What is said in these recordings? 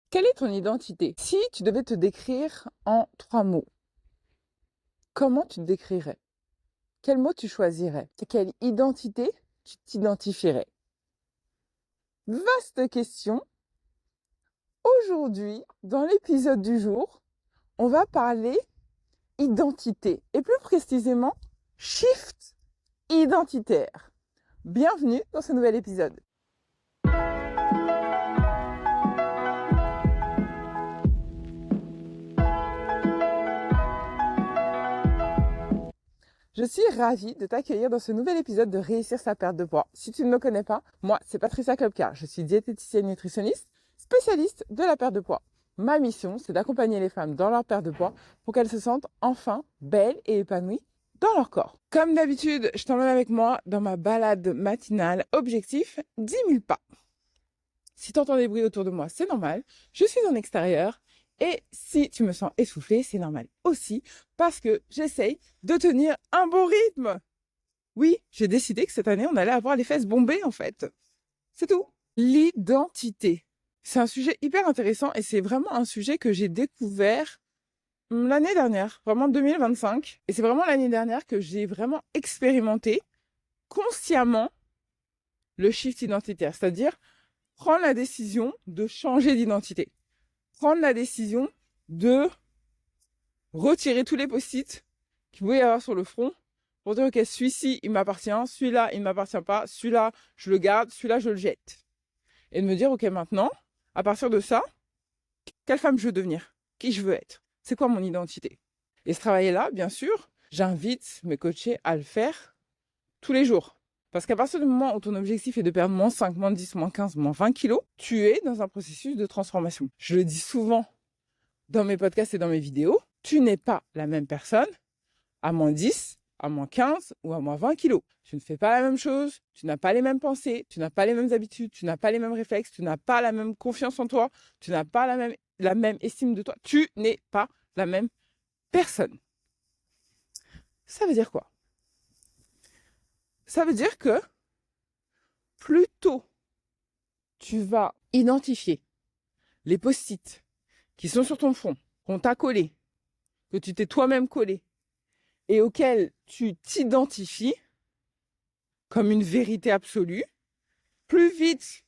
Quelle est ton identité? Si tu devais te décrire en 3 mots, comment tu te décrirais? Quel mot tu choisirais? Quelle identité tu t'identifierais? Vaste question. Aujourd'hui, dans l'épisode du jour, on va parler identité et plus précisément shift identitaire. Bienvenue dans ce nouvel épisode. Je suis ravie de t'accueillir dans ce nouvel épisode de Réussir sa perte de poids. Si tu ne me connais pas, moi, c'est Patricia Klopka. Je suis diététicienne nutritionniste, spécialiste de la perte de poids. Ma mission, c'est d'accompagner les femmes dans leur perte de poids pour qu'elles se sentent enfin belles et épanouies dans leur corps. Comme d'habitude, je t'emmène avec moi dans ma balade matinale. Objectif, 10 000 pas. Si tu entends des bruits autour de moi, c'est normal. Je suis en extérieur. Et si tu me sens essoufflée, c'est normal aussi parce que j'essaye de tenir un bon rythme. Oui, j'ai décidé que cette année, on allait avoir les fesses bombées en fait. C'est tout. L'identité. C'est un sujet hyper intéressant et c'est vraiment un sujet que j'ai découvert l'année dernière, vraiment 2025. Et c'est vraiment l'année dernière que j'ai vraiment expérimenté consciemment le shift identitaire, c'est-à-dire prendre la décision de changer d'identité. Prendre la décision de retirer tous les post-it qu'il pouvait y avoir sur le front pour dire, ok, celui-ci, il m'appartient, celui-là, il ne m'appartient pas, celui-là, je le garde, celui-là, je le jette. Et de me dire, ok, maintenant, à partir de ça, quelle femme je veux devenir? Qui je veux être? C'est quoi mon identité? Et ce travail-là, bien sûr, j'invite mes coachés à le faire tous les jours. Parce qu'à partir du moment où ton objectif est de perdre moins 5, moins 10, moins 15, moins 20 kilos, tu es dans un processus de transformation. Je le dis souvent dans mes podcasts et dans mes vidéos, tu n'es pas la même personne à moins 10, à moins 15 ou à moins 20 kilos. Tu ne fais pas la même chose, tu n'as pas les mêmes pensées, tu n'as pas les mêmes habitudes, tu n'as pas les mêmes réflexes, tu n'as pas la même confiance en toi, tu n'as pas la même estime de toi. Tu n'es pas la même personne. Ça veut dire quoi? Ça veut dire que plus tôt tu vas identifier les post-it qui sont sur ton front, qu'on t'a collé, que tu t'es toi-même collé, et auquel tu t'identifies comme une vérité absolue, plus vite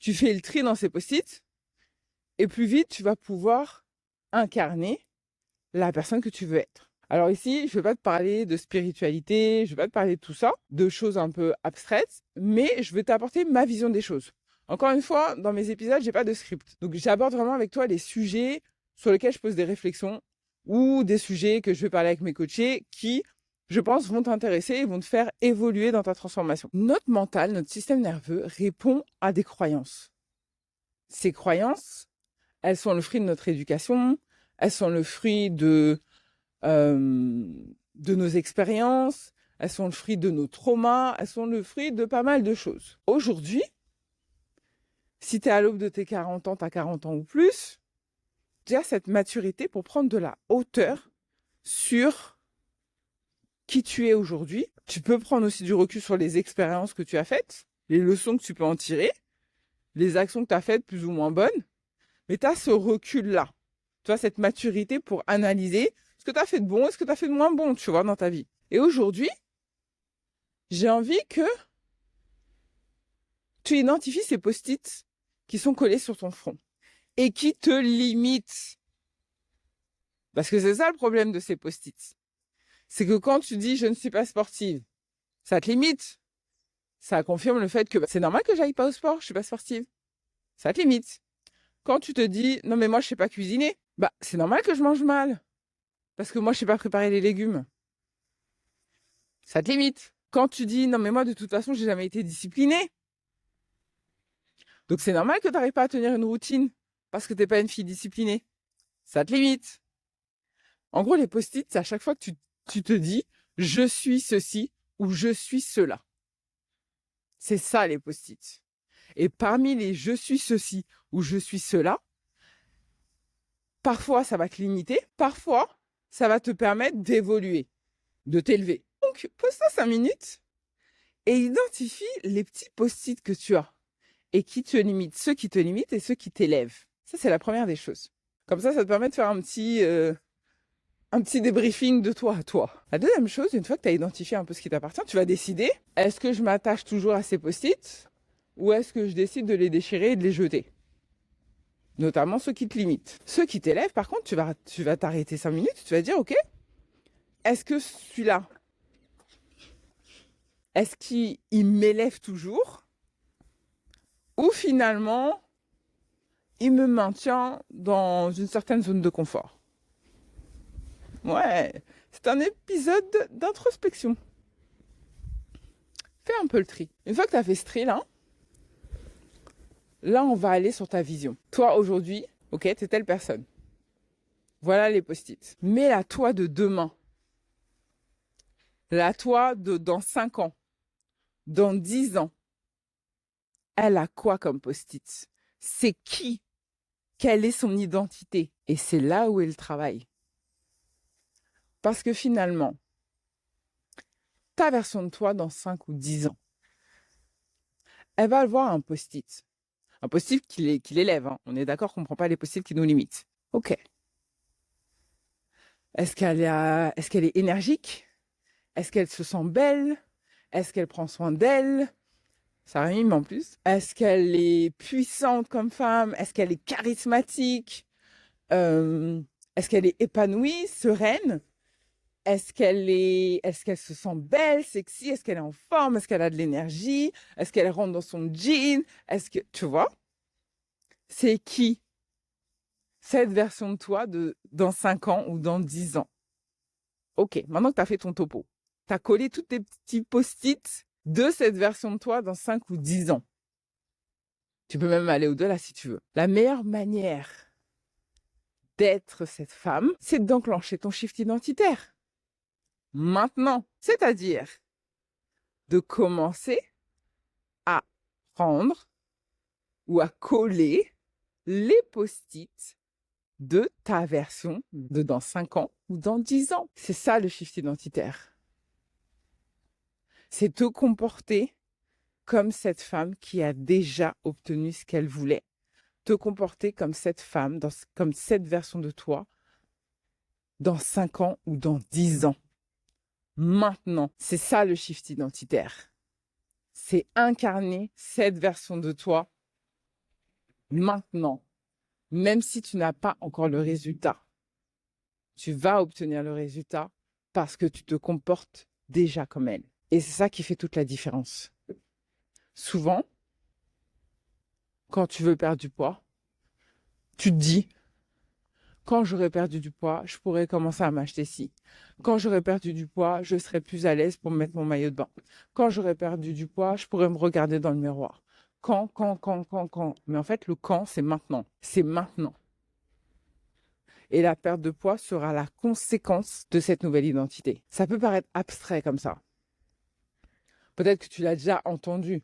tu fais le tri dans ces post-it, et plus vite tu vas pouvoir incarner la personne que tu veux être. Alors ici, je ne vais pas te parler de spiritualité, je ne vais pas te parler de tout ça, de choses un peu abstraites, mais je vais t'apporter ma vision des choses. Encore une fois, dans mes épisodes, j'ai pas de script. Donc j'aborde vraiment avec toi les sujets sur lesquels je pose des réflexions ou des sujets que je vais parler avec mes coachés qui, je pense, vont t'intéresser et vont te faire évoluer dans ta transformation. Notre mental, notre système nerveux répond à des croyances. Ces croyances, elles sont le fruit de notre éducation, elles sont le fruit de nos expériences, elles sont le fruit de nos traumas, elles sont le fruit de pas mal de choses. Aujourd'hui, si tu es à l'aube de tes 40 ans, tu as 40 ans ou plus, tu as cette maturité pour prendre de la hauteur sur qui tu es aujourd'hui. Tu peux prendre aussi du recul sur les expériences que tu as faites, les leçons que tu peux en tirer, les actions que tu as faites plus ou moins bonnes, mais tu as ce recul-là. Tu as cette maturité pour analyser ce que tu as fait de bon et ce que tu as fait de moins bon, tu vois, dans ta vie. Et aujourd'hui, j'ai envie que tu identifies ces post-it qui sont collés sur ton front et qui te limitent. Parce que c'est ça le problème de ces post-it. C'est que quand tu dis « je ne suis pas sportive », ça te limite. Ça confirme le fait que c'est normal que j'aille pas au sport, je suis pas sportive. Ça te limite. Quand tu te dis « non mais moi je sais pas cuisiner », c'est normal que je mange mal. Parce que moi je sais pas préparer les légumes. Ça te limite. Quand tu dis « non mais moi de toute façon j'ai jamais été disciplinée », donc c'est normal que tu n'arrives pas à tenir une routine parce que tu n'es pas une fille disciplinée. Ça te limite. En gros, les post-it, c'est à chaque fois que tu te dis « je suis ceci » ou « je suis cela ». C'est ça les post-it. Et parmi les « je suis ceci » ou « je suis cela », parfois ça va te limiter, parfois ça va te permettre d'évoluer, de t'élever. Donc, pose-toi 5 minutes et identifie les petits post-it que tu as. et qui te limitent, ceux qui te limitent et ceux qui t'élèvent. Ça, c'est la première des choses. Comme ça te permet de faire un petit débriefing de toi à toi. La deuxième chose, une fois que tu as identifié un peu ce qui t'appartient, tu vas décider, est-ce que je m'attache toujours à ces post-it ou est-ce que je décide de les déchirer et de les jeter? Notamment ceux qui te limitent. Ceux qui t'élèvent, par contre, tu vas t'arrêter 5 minutes, tu vas dire, ok, est-ce que celui-là, est-ce qu'il m'élève toujours ou finalement, il me maintient dans une certaine zone de confort? Ouais, c'est un épisode d'introspection. Fais un peu le tri. Une fois que tu as fait ce tri là, on va aller sur ta vision. Toi, aujourd'hui, ok, tu es telle personne. Voilà les post-it. Mais la toi de demain, la toi de dans 5 ans, dans 10 ans, elle a quoi comme post-it? C'est qui? Quelle est son identité? Et c'est là où est le travail. Parce que finalement, ta version de toi dans 5 ou 10 ans, elle va avoir un post-it. Un post-it qui l'élève. Hein. On est d'accord qu'on ne prend pas les post-it qui nous limitent. Ok. Est-ce qu'elle est énergique? Est-ce qu'elle se sent belle? Est-ce qu'elle prend soin d'elle? Ça rime en plus. Est-ce qu'elle est puissante comme femme? Est-ce qu'elle est charismatique? Est-ce qu'elle est épanouie, sereine? Est-ce qu'elle se sent belle, sexy? Est-ce qu'elle est en forme? Est-ce qu'elle a de l'énergie? Est-ce qu'elle rentre dans son jean? Tu vois? C'est qui cette version de toi dans 5 ans ou dans 10 ans? Ok, maintenant que tu as fait ton topo, tu as collé tous tes petits post-it de cette version de toi dans 5 ou 10 ans. Tu peux même aller au-delà si tu veux. La meilleure manière d'être cette femme, c'est d'enclencher ton shift identitaire. Maintenant, c'est-à-dire de commencer à prendre ou à coller les post-it de ta version de dans 5 ans ou dans 10 ans. C'est ça le shift identitaire. C'est te comporter comme cette femme qui a déjà obtenu ce qu'elle voulait. Te comporter comme cette femme, comme cette version de toi, dans 5 ans ou dans 10 ans. Maintenant, c'est ça le shift identitaire. C'est incarner cette version de toi maintenant. Même si tu n'as pas encore le résultat, tu vas obtenir le résultat parce que tu te comportes déjà comme elle. Et c'est ça qui fait toute la différence. Souvent, quand tu veux perdre du poids, tu te dis, quand j'aurai perdu du poids, je pourrai commencer à m'acheter ci. Quand j'aurai perdu du poids, je serai plus à l'aise pour mettre mon maillot de bain. Quand j'aurai perdu du poids, je pourrai me regarder dans le miroir. Quand. Mais en fait, le quand, c'est maintenant. C'est maintenant. Et la perte de poids sera la conséquence de cette nouvelle identité. Ça peut paraître abstrait comme ça. Peut-être que tu l'as déjà entendu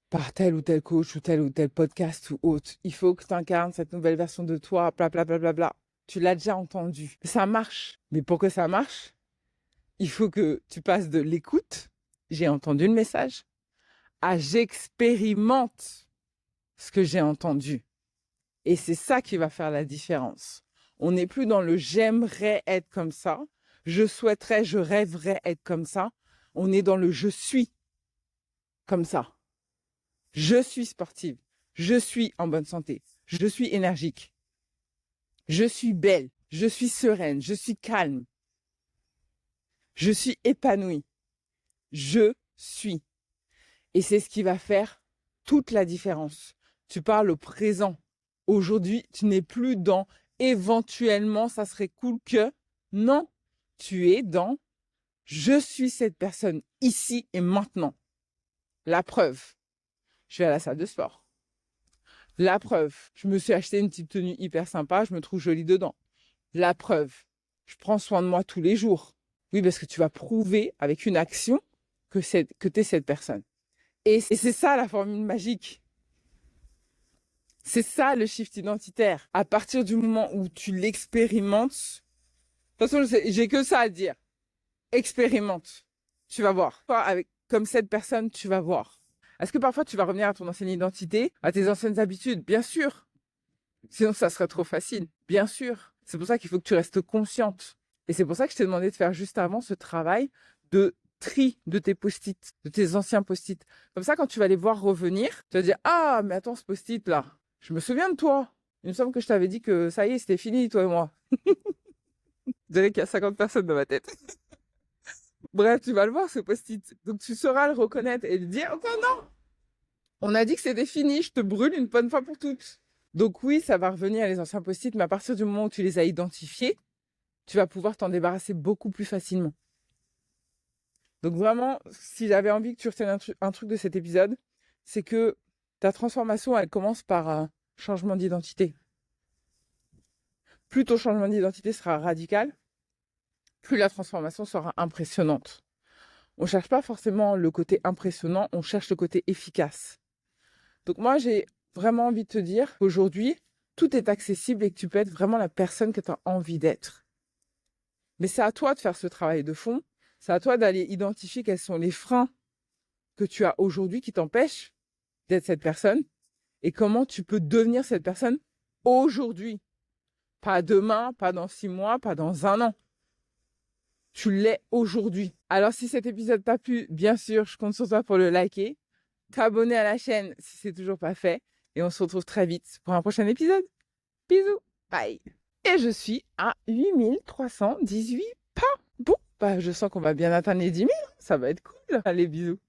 par tel ou tel coach ou tel podcast ou autre. Il faut que tu incarnes cette nouvelle version de toi, bla bla bla bla bla. Tu l'as déjà entendu. Ça marche. Mais pour que ça marche, il faut que tu passes de l'écoute, j'ai entendu le message, à j'expérimente ce que j'ai entendu. Et c'est ça qui va faire la différence. On n'est plus dans le j'aimerais être comme ça, je souhaiterais, je rêverais être comme ça. On est dans le je suis comme ça. Je suis sportive, je suis en bonne santé, je suis énergique, je suis belle, je suis sereine, je suis calme, je suis épanouie, je suis. Et c'est ce qui va faire toute la différence. Tu parles au présent. Aujourd'hui, tu n'es plus dans éventuellement, ça serait cool que. Non, tu es dans je suis cette personne ici et maintenant. La preuve, je vais à la salle de sport. La preuve, je me suis acheté une petite tenue hyper sympa, je me trouve jolie dedans. La preuve, je prends soin de moi tous les jours. Oui, parce que tu vas prouver avec une action que tu es cette personne. Et c'est ça la formule magique. C'est ça le shift identitaire. À partir du moment où tu l'expérimentes, de toute façon, j'ai que ça à dire. Expérimente. Tu vas voir. Comme cette personne, tu vas voir. Est-ce que parfois tu vas revenir à ton ancienne identité, à tes anciennes habitudes? Bien sûr. Sinon, ça serait trop facile. Bien sûr. C'est pour ça qu'il faut que tu restes consciente. Et c'est pour ça que je t'ai demandé de faire juste avant ce travail de tri de tes post-it, de tes anciens post-it. Comme ça, quand tu vas les voir revenir, tu vas dire, ah, mais attends, ce post-it là, je me souviens de toi. Il me semble que je t'avais dit que ça y est, c'était fini, toi et moi. Je dirais qu'il y a 50 personnes dans ma tête. Bref, tu vas le voir, ce post-it. Donc, tu sauras le reconnaître et le dire, oh non, on a dit que c'était fini, je te brûle une bonne fois pour toutes. Donc oui, ça va revenir les anciens post-it, mais à partir du moment où tu les as identifiés, tu vas pouvoir t'en débarrasser beaucoup plus facilement. Donc vraiment, si j'avais envie que tu retiennes un truc de cet épisode, c'est que ta transformation, elle commence par un changement d'identité. Plus ton changement d'identité sera radical, plus la transformation sera impressionnante. On ne cherche pas forcément le côté impressionnant, on cherche le côté efficace. Donc moi, j'ai vraiment envie de te dire qu'aujourd'hui, tout est accessible et que tu peux être vraiment la personne que tu as envie d'être. Mais c'est à toi de faire ce travail de fond. C'est à toi d'aller identifier quels sont les freins que tu as aujourd'hui qui t'empêchent d'être cette personne et comment tu peux devenir cette personne aujourd'hui. Pas demain, pas dans 6 mois, pas dans 1 an. Tu l'es aujourd'hui. Alors si cet épisode t'a plu, bien sûr, je compte sur toi pour le liker, t'abonner à la chaîne si c'est toujours pas fait et on se retrouve très vite pour un prochain épisode. Bisous, bye. Et je suis à 8318 pas. Bon, je sens qu'on va bien atteindre les 10 000. Ça va être cool. Allez, bisous.